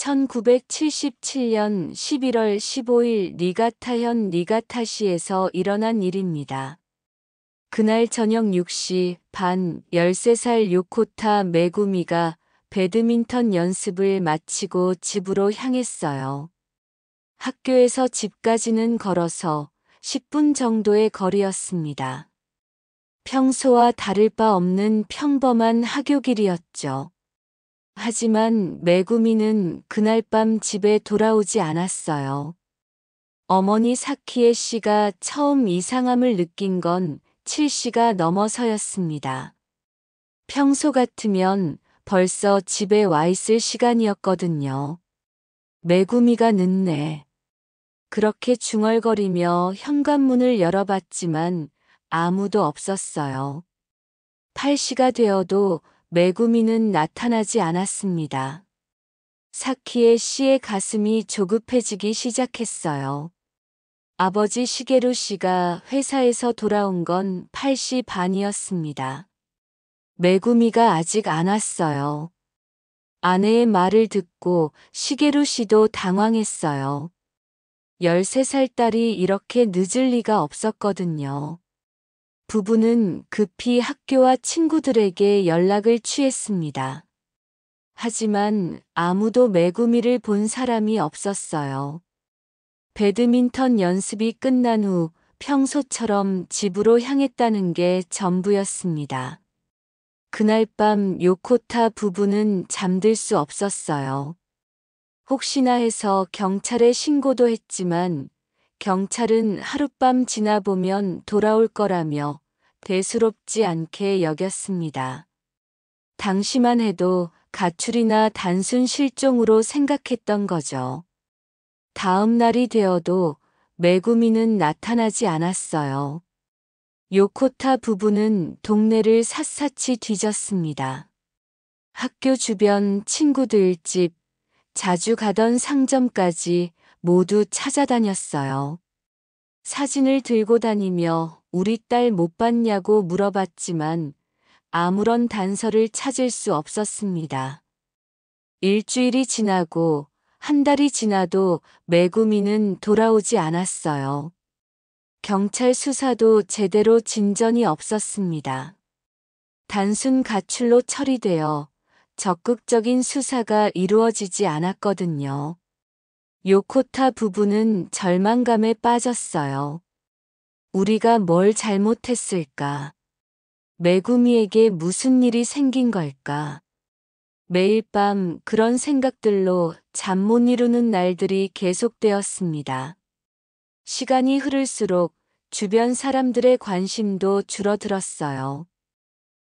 1977년 11월 15일 니가타현 니가타시에서 일어난 일입니다. 그날 저녁 6시 반 13살 요코타 메구미가 배드민턴 연습을 마치고 집으로 향했어요. 학교에서 집까지는 걸어서 10분 정도의 거리였습니다. 평소와 다를 바 없는 평범한 하교길이었죠. 하지만 메구미는 그날 밤 집에 돌아오지 않았어요. 어머니 사키에 씨가 처음 이상함을 느낀 건 7시가 넘어서였습니다. 평소 같으면 벌써 집에 와 있을 시간이었거든요. 메구미가 늦네. 그렇게 중얼거리며 현관문을 열어봤지만 아무도 없었어요. 8시가 되어도 메구미는 나타나지 않았습니다. 사키에 씨의 가슴이 조급해지기 시작했어요. 아버지 시게루 씨가 회사에서 돌아온 건 8시 반이었습니다. 메구미가 아직 안 왔어요. 아내의 말을 듣고 시게루 씨도 당황했어요. 13살 딸이 이렇게 늦을 리가 없었거든요. 부부는 급히 학교와 친구들에게 연락을 취했습니다. 하지만 아무도 메구미를 본 사람이 없었어요. 배드민턴 연습이 끝난 후 평소처럼 집으로 향했다는 게 전부였습니다. 그날 밤 요코타 부부는 잠들 수 없었어요. 혹시나 해서 경찰에 신고도 했지만 경찰은 하룻밤 지나보면 돌아올 거라며 대수롭지 않게 여겼습니다. 당시만 해도 가출이나 단순 실종으로 생각했던 거죠. 다음 날이 되어도 메구미는 나타나지 않았어요. 요코타 부부는 동네를 샅샅이 뒤졌습니다. 학교 주변 친구들 집, 자주 가던 상점까지 모두 찾아다녔어요. 사진을 들고 다니며 우리 딸 못 봤냐고 물어봤지만 아무런 단서를 찾을 수 없었습니다. 일주일이 지나고 한 달이 지나도 메구미는 돌아오지 않았어요. 경찰 수사도 제대로 진전이 없었습니다. 단순 가출로 처리되어 적극적인 수사가 이루어지지 않았거든요. 요코타 부부는 절망감에 빠졌어요. 우리가 뭘 잘못했을까? 메구미에게 무슨 일이 생긴 걸까? 매일 밤 그런 생각들로 잠 못 이루는 날들이 계속되었습니다. 시간이 흐를수록 주변 사람들의 관심도 줄어들었어요.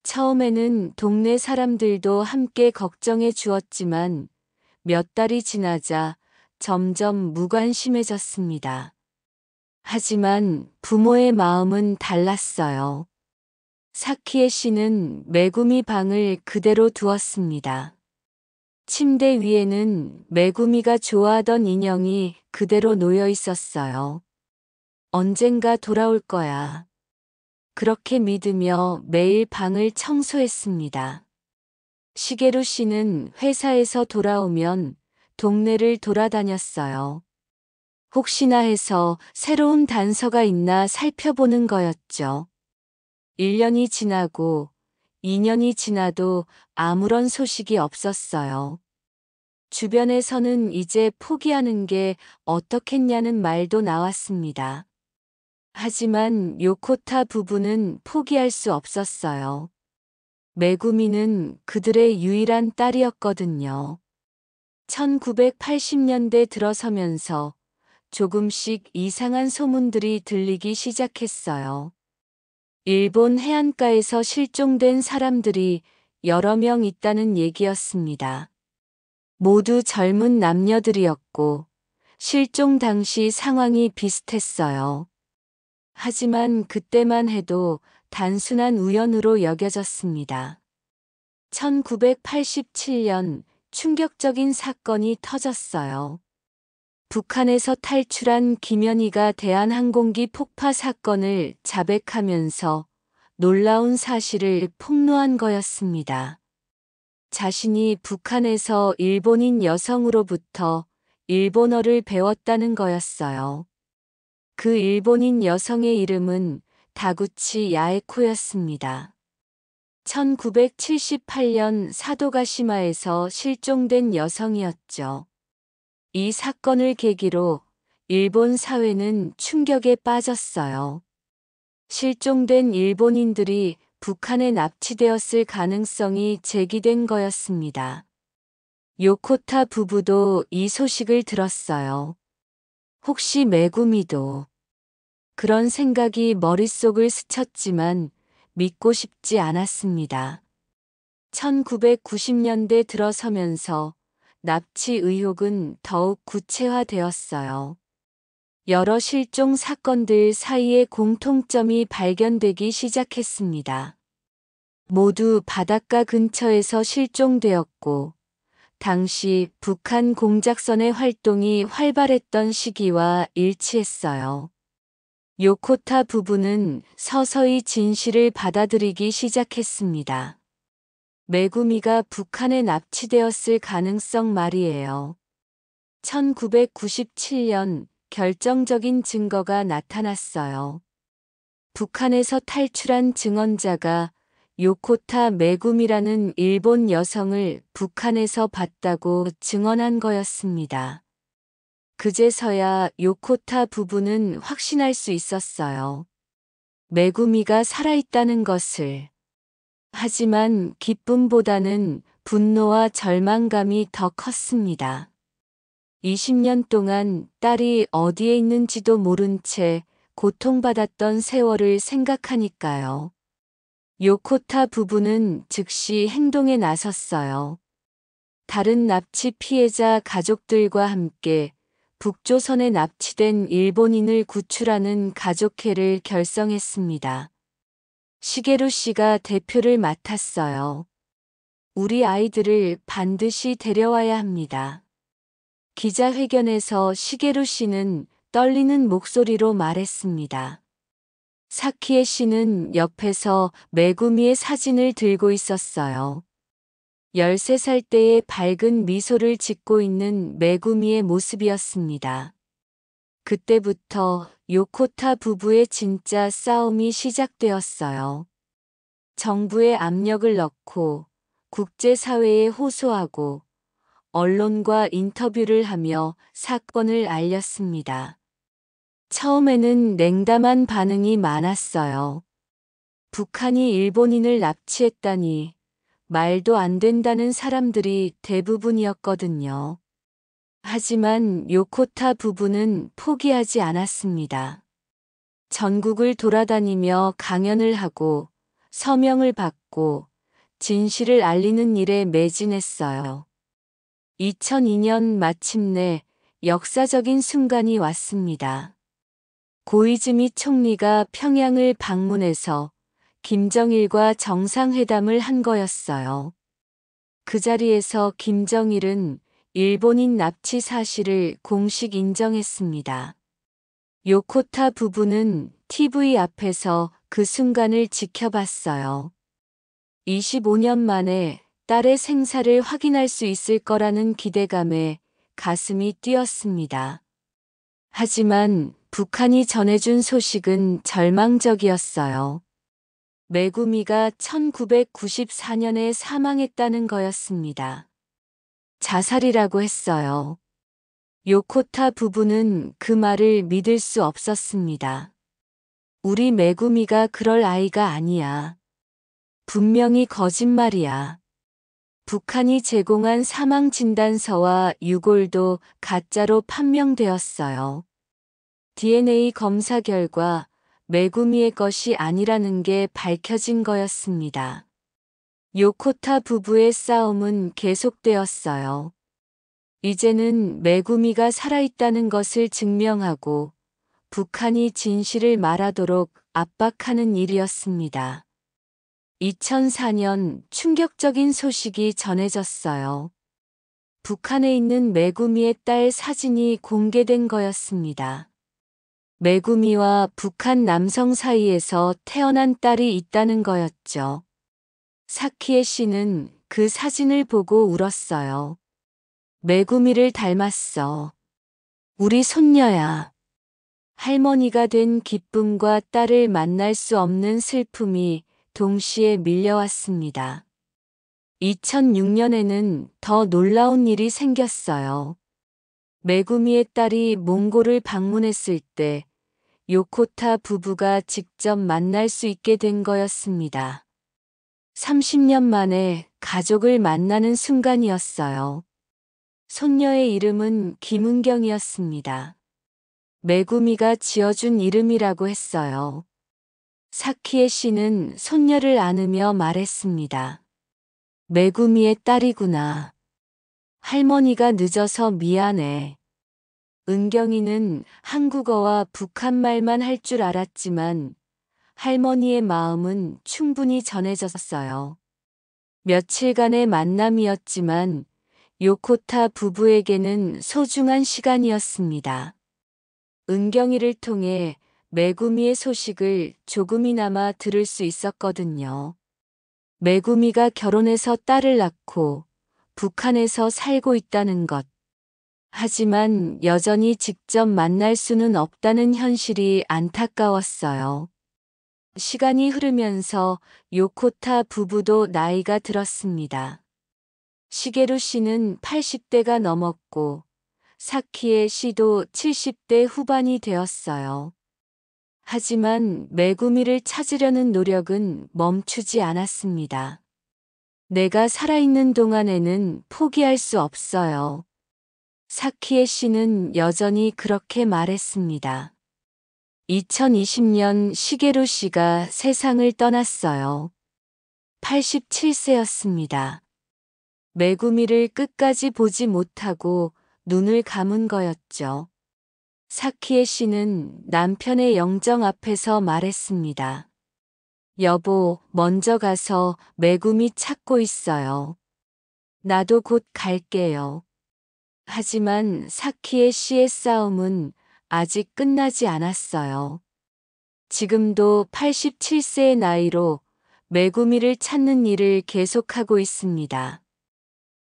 처음에는 동네 사람들도 함께 걱정해 주었지만 몇 달이 지나자 점점 무관심해졌습니다. 하지만 부모의 마음은 달랐어요. 사키에 씨는 메구미 방을 그대로 두었습니다. 침대 위에는 메구미가 좋아하던 인형이 그대로 놓여 있었어요. 언젠가 돌아올 거야. 그렇게 믿으며 매일 방을 청소했습니다. 시게루 씨는 회사에서 돌아오면 동네를 돌아다녔어요. 혹시나 해서 새로운 단서가 있나 살펴보는 거였죠. 1년이 지나고 2년이 지나도 아무런 소식이 없었어요. 주변에서는 이제 포기하는 게 어떻겠냐는 말도 나왔습니다. 하지만 요코타 부부는 포기할 수 없었어요. 메구미는 그들의 유일한 딸이었거든요. 1980년대 들어서면서 조금씩 이상한 소문들이 들리기 시작했어요. 일본 해안가에서 실종된 사람들이 여러 명 있다는 얘기였습니다. 모두 젊은 남녀들이었고 실종 당시 상황이 비슷했어요. 하지만 그때만 해도 단순한 우연으로 여겨졌습니다. 1987년 충격적인 사건이 터졌어요. 북한에서 탈출한 김연희가 대한항공기 폭파 사건을 자백하면서 놀라운 사실을 폭로한 거였습니다. 자신이 북한에서 일본인 여성으로부터 일본어를 배웠다는 거였어요. 그 일본인 여성의 이름은 다구치 야에코였습니다. 1978년 사도가시마에서 실종된 여성이었죠. 이 사건을 계기로 일본 사회는 충격에 빠졌어요. 실종된 일본인들이 북한에 납치되었을 가능성이 제기된 거였습니다. 요코타 부부도 이 소식을 들었어요. 혹시 메구미도? 그런 생각이 머릿속을 스쳤지만 믿고 싶지 않았습니다. 1990년대 들어서면서 납치 의혹은 더욱 구체화되었어요. 여러 실종 사건들 사이에 공통점이 발견되기 시작했습니다. 모두 바닷가 근처에서 실종되었고, 당시 북한 공작선의 활동이 활발했던 시기와 일치했어요. 요코타 부부는 서서히 진실을 받아들이기 시작했습니다. 메구미가 북한에 납치되었을 가능성 말이에요. 1997년 결정적인 증거가 나타났어요. 북한에서 탈출한 증언자가 요코타 메구미라는 일본 여성을 북한에서 봤다고 증언한 거였습니다. 그제서야 요코타 부부는 확신할 수 있었어요. 메구미가 살아있다는 것을. 하지만 기쁨보다는 분노와 절망감이 더 컸습니다. 20년 동안 딸이 어디에 있는지도 모른 채 고통받았던 세월을 생각하니까요. 요코타 부부는 즉시 행동에 나섰어요. 다른 납치 피해자 가족들과 함께 북조선에 납치된 일본인을 구출하는 가족회를 결성했습니다. 시게루 씨가 대표를 맡았어요. 우리 아이들을 반드시 데려와야 합니다. 기자회견에서 시게루 씨는 떨리는 목소리로 말했습니다. 사키에 씨는 옆에서 메구미의 사진을 들고 있었어요. 13살 때의 밝은 미소를 짓고 있는 메구미의 모습이었습니다. 그때부터 요코타 부부의 진짜 싸움이 시작되었어요. 정부에 압력을 넣고 국제사회에 호소하고 언론과 인터뷰를 하며 사건을 알렸습니다. 처음에는 냉담한 반응이 많았어요. 북한이 일본인을 납치했다니 말도 안 된다는 사람들이 대부분이었거든요. 하지만 요코타 부부는 포기하지 않았습니다. 전국을 돌아다니며 강연을 하고 서명을 받고 진실을 알리는 일에 매진했어요. 2002년 마침내 역사적인 순간이 왔습니다. 고이즈미 총리가 평양을 방문해서 김정일과 정상회담을 한 거였어요. 그 자리에서 김정일은 일본인 납치 사실을 공식 인정했습니다. 요코타 부부는 TV 앞에서 그 순간을 지켜봤어요. 25년 만에 딸의 생사를 확인할 수 있을 거라는 기대감에 가슴이 뛰었습니다. 하지만 북한이 전해준 소식은 절망적이었어요. 메구미가 1994년에 사망했다는 거였습니다. 자살이라고 했어요. 요코타 부부는 그 말을 믿을 수 없었습니다. 우리 메구미가 그럴 아이가 아니야. 분명히 거짓말이야. 북한이 제공한 사망 진단서와 유골도 가짜로 판명되었어요. DNA 검사 결과 메구미의 것이 아니라는 게 밝혀진 거였습니다. 요코타 부부의 싸움은 계속되었어요. 이제는 메구미가 살아있다는 것을 증명하고 북한이 진실을 말하도록 압박하는 일이었습니다. 2004년 충격적인 소식이 전해졌어요. 북한에 있는 메구미의 딸 사진이 공개된 거였습니다. 메구미와 북한 남성 사이에서 태어난 딸이 있다는 거였죠. 사키에 씨는 그 사진을 보고 울었어요. 메구미를 닮았어. 우리 손녀야. 할머니가 된 기쁨과 딸을 만날 수 없는 슬픔이 동시에 밀려왔습니다. 2006년에는 더 놀라운 일이 생겼어요. 메구미의 딸이 몽골을 방문했을 때 요코타 부부가 직접 만날 수 있게 된 거였습니다. 30년 만에 가족을 만나는 순간이었어요. 손녀의 이름은 김은경이었습니다. 메구미가 지어준 이름이라고 했어요. 사키에 씨는 손녀를 안으며 말했습니다. 메구미의 딸이구나. 할머니가 늦어서 미안해. 은경이는 한국어와 북한말만 할 줄 알았지만 할머니의 마음은 충분히 전해졌어요. 며칠간의 만남이었지만 요코타 부부에게는 소중한 시간이었습니다. 은경이를 통해 메구미의 소식을 조금이나마 들을 수 있었거든요. 메구미가 결혼해서 딸을 낳고 북한에서 살고 있다는 것. 하지만 여전히 직접 만날 수는 없다는 현실이 안타까웠어요. 시간이 흐르면서 요코타 부부도 나이가 들었습니다. 시게루 씨는 80대가 넘었고 사키에 씨도 70대 후반이 되었어요. 하지만 메구미를 찾으려는 노력은 멈추지 않았습니다. 내가 살아있는 동안에는 포기할 수 없어요. 사키에 씨는 여전히 그렇게 말했습니다. 2020년 시게루 씨가 세상을 떠났어요. 87세였습니다. 메구미를 끝까지 보지 못하고 눈을 감은 거였죠. 사키에 씨는 남편의 영정 앞에서 말했습니다. 여보, 먼저 가서 메구미 찾고 있어요. 나도 곧 갈게요. 하지만 사키에 씨의 싸움은 아직 끝나지 않았어요. 지금도 87세의 나이로 메구미를 찾는 일을 계속하고 있습니다.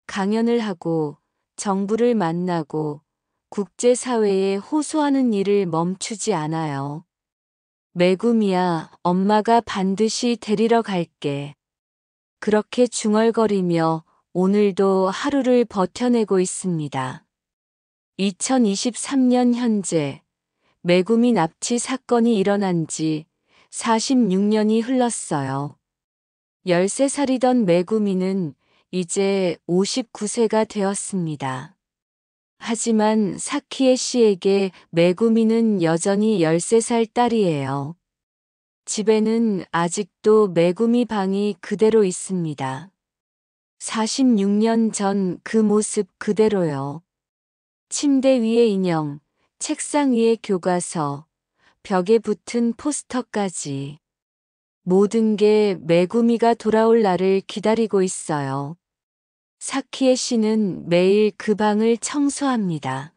강연을 하고 정부를 만나고 국제사회에 호소하는 일을 멈추지 않아요. 메구미야, 엄마가 반드시 데리러 갈게. 그렇게 중얼거리며 오늘도 하루를 버텨내고 있습니다. 2023년 현재 메구미 납치 사건이 일어난 지 46년이 흘렀어요. 13살이던 메구미는 이제 59세가 되었습니다. 하지만 사키에 씨에게 메구미는 여전히 13살 딸이에요. 집에는 아직도 메구미 방이 그대로 있습니다. 46년 전 그 모습 그대로요. 침대 위에 인형, 책상 위에 교과서, 벽에 붙은 포스터까지. 모든 게 메구미가 돌아올 날을 기다리고 있어요. 사키에 씨는 매일 그 방을 청소합니다.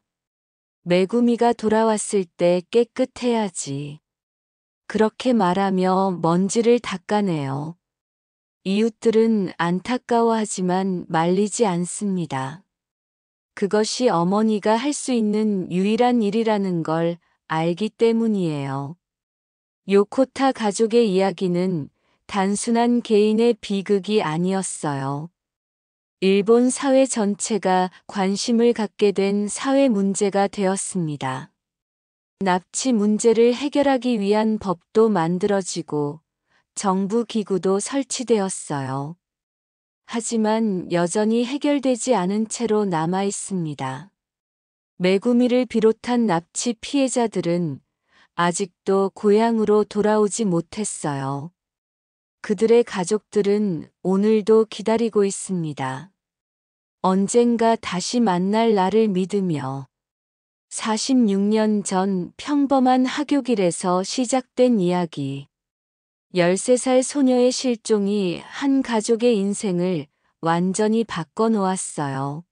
메구미가 돌아왔을 때 깨끗해야지. 그렇게 말하며 먼지를 닦아내요. 이웃들은 안타까워하지만 말리지 않습니다. 그것이 어머니가 할 수 있는 유일한 일이라는 걸 알기 때문이에요. 요코타 가족의 이야기는 단순한 개인의 비극이 아니었어요. 일본 사회 전체가 관심을 갖게 된 사회 문제가 되었습니다. 납치 문제를 해결하기 위한 법도 만들어지고 정부 기구도 설치되었어요. 하지만 여전히 해결되지 않은 채로 남아 있습니다. 메구미를 비롯한 납치 피해자들은 아직도 고향으로 돌아오지 못했어요. 그들의 가족들은 오늘도 기다리고 있습니다. 언젠가 다시 만날 날을 믿으며 46년 전 평범한 하굣길에서 시작된 이야기. 13살 소녀의 실종이 한 가족의 인생을 완전히 바꿔놓았어요.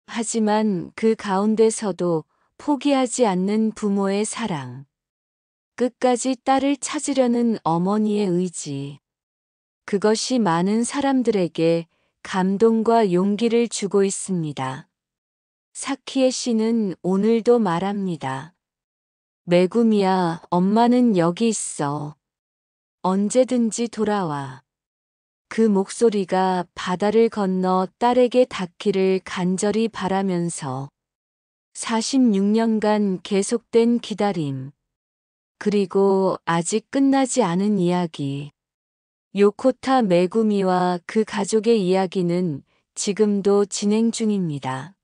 하지만 그 가운데서도 포기하지 않는 부모의 사랑. 끝까지 딸을 찾으려는 어머니의 의지. 그것이 많은 사람들에게 감동과 용기를 주고 있습니다. 사키에 씨는 오늘도 말합니다. 메구미야, 엄마는 여기 있어. 언제든지 돌아와. 그 목소리가 바다를 건너 딸에게 닿기를 간절히 바라면서 46년간 계속된 기다림, 그리고 아직 끝나지 않은 이야기. 요코타 메구미와 그 가족의 이야기는 지금도 진행 중입니다.